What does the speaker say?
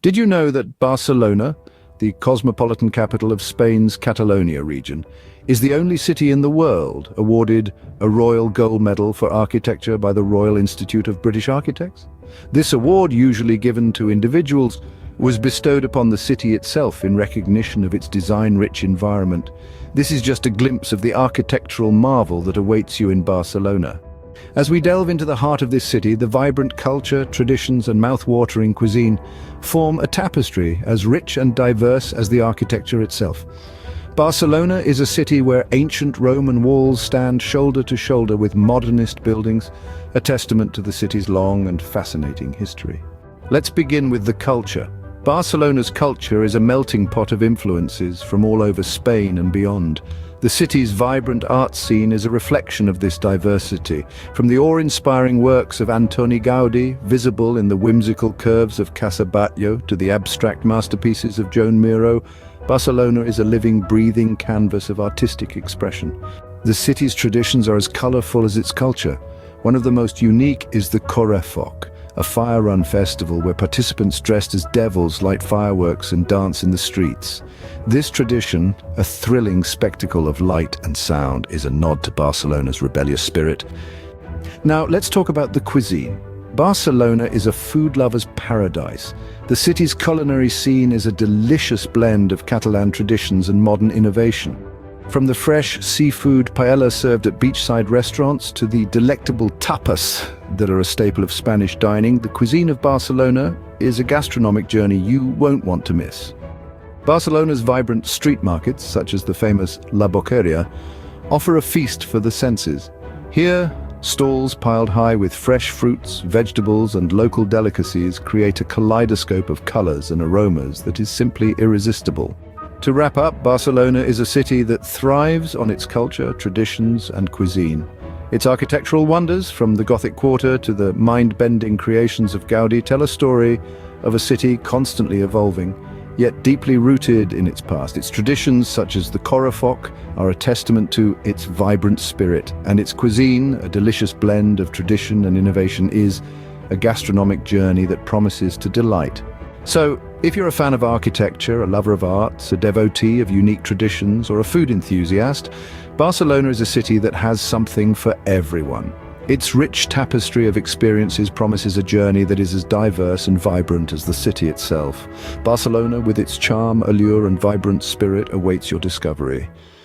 Did you know that Barcelona, the cosmopolitan capital of Spain's Catalonia region, is the only city in the world awarded a Royal Gold Medal for architecture by the Royal Institute of British Architects? This award, usually given to individuals, was bestowed upon the city itself in recognition of its design-rich environment. This is just a glimpse of the architectural marvel that awaits you in Barcelona. As we delve into the heart of this city, the vibrant culture, traditions and mouth-watering cuisine form a tapestry as rich and diverse as the architecture itself. Barcelona is a city where ancient Roman walls stand shoulder to shoulder with modernist buildings, a testament to the city's long and fascinating history. Let's begin with the culture. Barcelona's culture is a melting pot of influences from all over Spain and beyond. The city's vibrant art scene is a reflection of this diversity, from the awe-inspiring works of Antoni Gaudí, visible in the whimsical curves of Casa Batlló, to the abstract masterpieces of Joan Miró. Barcelona is a living, breathing canvas of artistic expression. The city's traditions are as colorful as its culture. One of the most unique is the Correfoc, a fire-run festival where participants dressed as devils light fireworks and dance in the streets. This tradition, a thrilling spectacle of light and sound, is a nod to Barcelona's rebellious spirit. Now, let's talk about the cuisine. Barcelona is a food lover's paradise. The city's culinary scene is a delicious blend of Catalan traditions and modern innovation. From the fresh seafood paella served at beachside restaurants to the delectable tapas that are a staple of Spanish dining, the cuisine of Barcelona is a gastronomic journey you won't want to miss. Barcelona's vibrant street markets, such as the famous La Boqueria, offer a feast for the senses. Here, stalls piled high with fresh fruits, vegetables, and local delicacies create a kaleidoscope of colors and aromas that is simply irresistible. To wrap up, Barcelona is a city that thrives on its culture, traditions, and cuisine. Its architectural wonders, from the Gothic Quarter to the mind-bending creations of Gaudí, tell a story of a city constantly evolving, yet deeply rooted in its past. Its traditions, such as the Correfoc, are a testament to its vibrant spirit, and its cuisine, a delicious blend of tradition and innovation, is a gastronomic journey that promises to delight. So, if you're a fan of architecture, a lover of arts, a devotee of unique traditions, or a food enthusiast, Barcelona is a city that has something for everyone. Its rich tapestry of experiences promises a journey that is as diverse and vibrant as the city itself. Barcelona, with its charm, allure, and vibrant spirit, awaits your discovery.